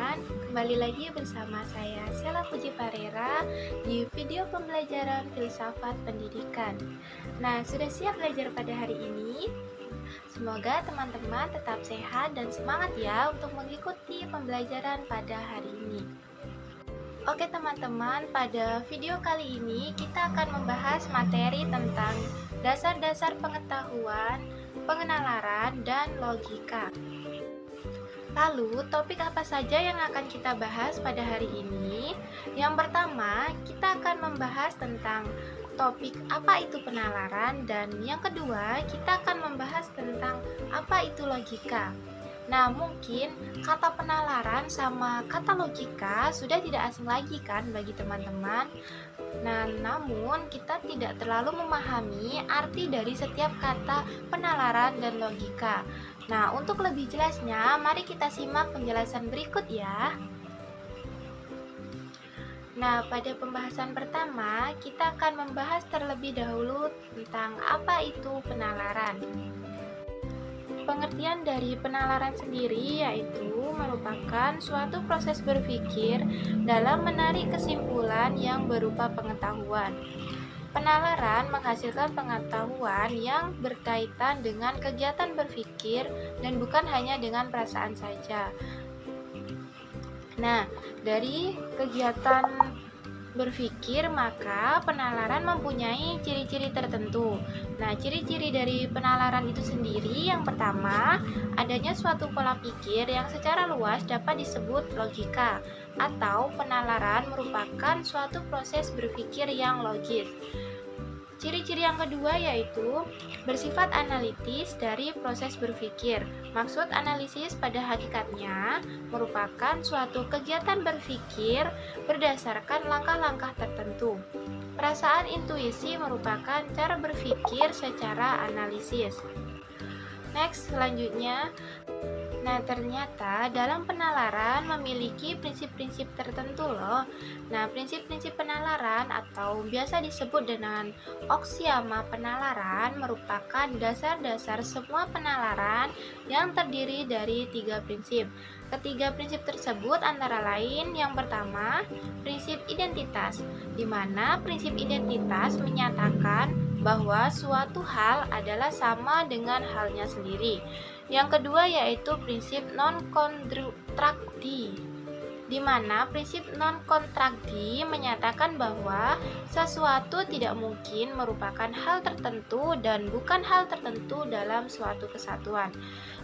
teman-teman, kembali lagi bersama saya Sela Puji Parera di video pembelajaran filsafat pendidikan. Nah, sudah siap belajar pada hari ini? Semoga teman-teman tetap sehat dan semangat ya untuk mengikuti pembelajaran pada hari ini. Oke teman-teman, pada video kali ini kita akan membahas materi tentang dasar-dasar pengetahuan, pengenalaran, dan logika. Lalu, topik apa saja yang akan kita bahas pada hari ini? Yang pertama, kita akan membahas tentang topik apa itu penalaran, dan yang kedua, kita akan membahas tentang apa itu logika. Nah, mungkin kata penalaran sama kata logika sudah tidak asing lagi kan bagi teman-teman. Nah, namun kita tidak terlalu memahami arti dari setiap kata penalaran dan logika. Nah, untuk lebih jelasnya, mari kita simak penjelasan berikut ya. Nah, pada pembahasan pertama, kita akan membahas terlebih dahulu tentang apa itu penalaran. Pengertian dari penalaran sendiri yaitu merupakan suatu proses berpikir dalam menarik kesimpulan yang berupa pengetahuan. Penalaran menghasilkan pengetahuan yang berkaitan dengan kegiatan berpikir dan bukan hanya dengan perasaan saja. Nah, dari kegiatan berpikir, maka penalaran mempunyai ciri-ciri tertentu. Nah, ciri-ciri dari penalaran itu sendiri, yang pertama, adanya suatu pola pikir yang secara luas dapat disebut logika, atau penalaran merupakan suatu proses berpikir yang logis. Ciri-ciri yang kedua yaitu bersifat analitis dari proses berpikir. Maksud analisis pada hakikatnya merupakan suatu kegiatan berpikir berdasarkan langkah-langkah tertentu. Perasaan intuisi merupakan cara berpikir secara analisis. Next, selanjutnya. Nah, ternyata dalam penalaran memiliki prinsip-prinsip tertentu loh. Nah, prinsip-prinsip penalaran atau biasa disebut dengan aksioma penalaran merupakan dasar-dasar semua penalaran yang terdiri dari 3 prinsip. Ketiga prinsip tersebut antara lain yang pertama, prinsip identitas, di mana prinsip identitas menyatakan bahwa suatu hal adalah sama dengan halnya sendiri. Yang kedua yaitu prinsip non-kontradikti, di mana prinsip non-kontradikti menyatakan bahwa sesuatu tidak mungkin merupakan hal tertentu dan bukan hal tertentu dalam suatu kesatuan.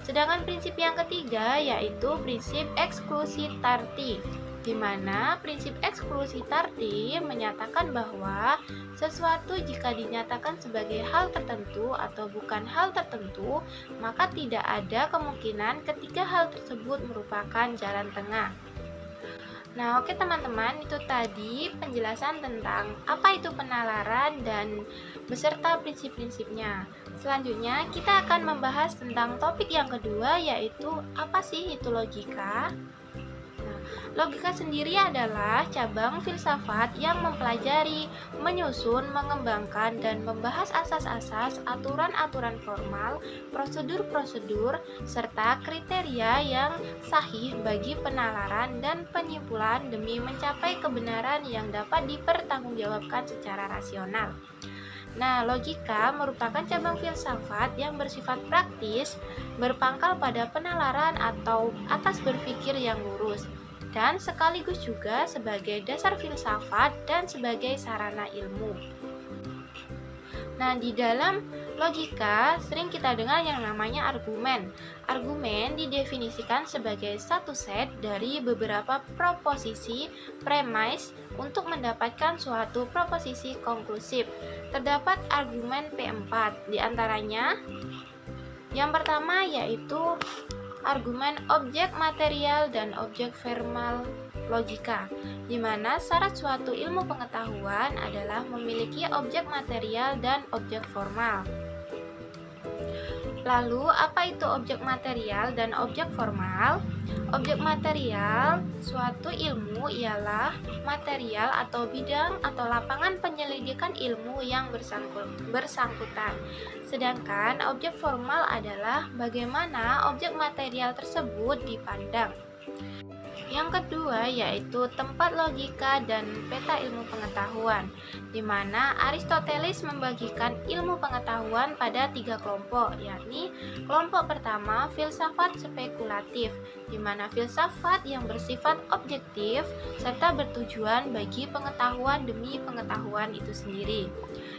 Sedangkan prinsip yang ketiga yaitu prinsip eksklusitarti, di mana prinsip eksklusitarti menyatakan bahwa sesuatu jika dinyatakan sebagai hal tertentu atau bukan hal tertentu, maka tidak ada kemungkinan ketiga hal tersebut merupakan jalan tengah. Nah, oke teman-teman, itu tadi penjelasan tentang apa itu penalaran dan beserta prinsip-prinsipnya. Selanjutnya, kita akan membahas tentang topik yang kedua, yaitu apa sih itu logika? Logika sendiri adalah cabang filsafat yang mempelajari, menyusun, mengembangkan, dan membahas asas-asas, aturan-aturan formal, prosedur-prosedur, serta kriteria yang sahih bagi penalaran dan penyimpulan demi mencapai kebenaran yang dapat dipertanggungjawabkan secara rasional. Nah, logika merupakan cabang filsafat yang bersifat praktis, berpangkal pada penalaran atau atas berpikir yang lurus, dan sekaligus juga sebagai dasar filsafat dan sebagai sarana ilmu. Nah, di dalam logika sering kita dengar yang namanya argumen. Argumen didefinisikan sebagai satu set dari beberapa proposisi premis untuk mendapatkan suatu proposisi konklusif. Terdapat argumen P4, diantaranya yang pertama yaitu argumen objek material dan objek formal logika, di mana syarat suatu ilmu pengetahuan adalah memiliki objek material dan objek formal. Lalu, apa itu objek material dan objek formal? Objek material suatu ilmu ialah material atau bidang atau lapangan penyelidikan ilmu yang bersangkutan. Sedangkan objek formal adalah bagaimana objek material tersebut dipandang. Yang kedua yaitu tempat logika dan peta ilmu pengetahuan, di mana Aristoteles membagikan ilmu pengetahuan pada 3 kelompok, yakni kelompok pertama filsafat spekulatif, di mana filsafat yang bersifat objektif serta bertujuan bagi pengetahuan demi pengetahuan itu sendiri.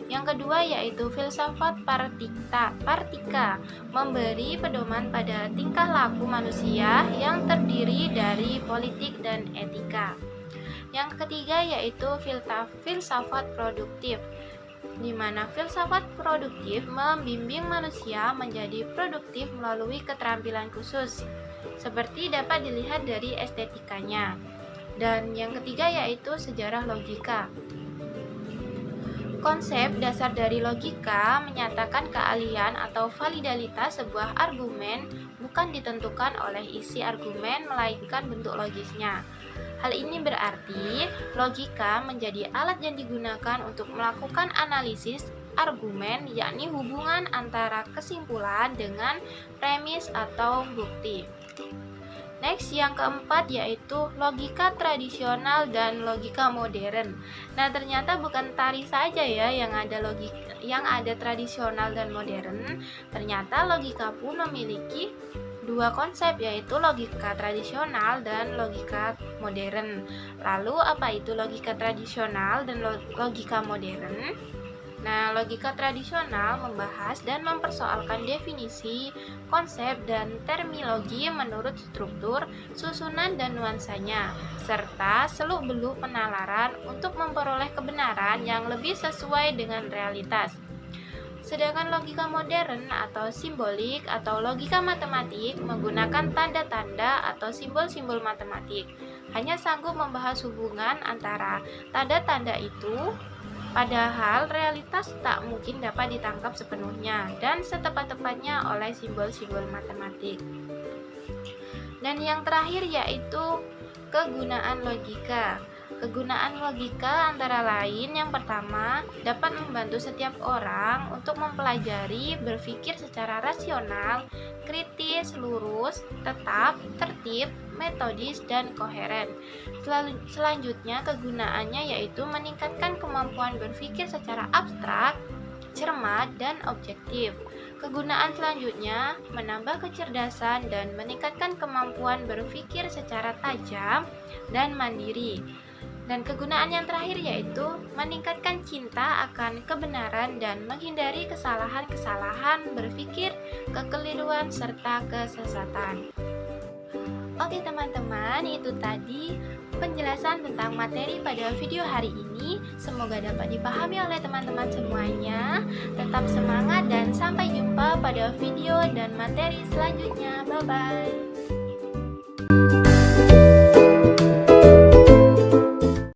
Yang kedua yaitu filsafat partika, memberi pedoman pada tingkah laku manusia yang terdiri dari politik dan etika. Yang ketiga yaitu filsafat produktif, di mana filsafat produktif membimbing manusia menjadi produktif melalui keterampilan khusus, seperti dapat dilihat dari estetikanya. Dan yang ketiga yaitu sejarah logika. Konsep dasar dari logika menyatakan keahlian atau validalitas sebuah argumen bukan ditentukan oleh isi argumen melainkan bentuk logisnya. Hal ini berarti logika menjadi alat yang digunakan untuk melakukan analisis argumen, yakni hubungan antara kesimpulan dengan premis atau bukti. Next, yang keempat yaitu logika tradisional dan logika modern. Nah, ternyata bukan tari saja ya yang ada tradisional dan modern. Ternyata logika pun memiliki dua konsep, yaitu logika tradisional dan logika modern. Lalu apa itu logika tradisional dan logika modern? Nah, logika tradisional membahas dan mempersoalkan definisi, konsep, dan terminologi menurut struktur, susunan, dan nuansanya, serta seluk-beluk penalaran untuk memperoleh kebenaran yang lebih sesuai dengan realitas. Sedangkan logika modern atau simbolik atau logika matematik menggunakan tanda-tanda atau simbol-simbol matematik, hanya sanggup membahas hubungan antara tanda-tanda itu. Padahal realitas tak mungkin dapat ditangkap sepenuhnya dan setepat-tepatnya oleh simbol-simbol matematik. Dan yang terakhir yaitu kegunaan logika. Kegunaan logika antara lain yang pertama dapat membantu setiap orang untuk mempelajari berpikir secara rasional, kritis, lurus, tetap, tertib, metodis, dan koheren. Selanjutnya kegunaannya yaitu meningkatkan kemampuan berpikir secara abstrak, cermat, dan objektif. Kegunaan selanjutnya menambah kecerdasan dan meningkatkan kemampuan berpikir secara tajam dan mandiri. Dan kegunaan yang terakhir yaitu meningkatkan cinta akan kebenaran dan menghindari kesalahan-kesalahan berpikir, kekeliruan, serta kesesatan. Oke teman-teman, itu tadi penjelasan tentang materi pada video hari ini. Semoga dapat dipahami oleh teman-teman semuanya. Tetap semangat dan sampai jumpa pada video dan materi selanjutnya. Bye-bye.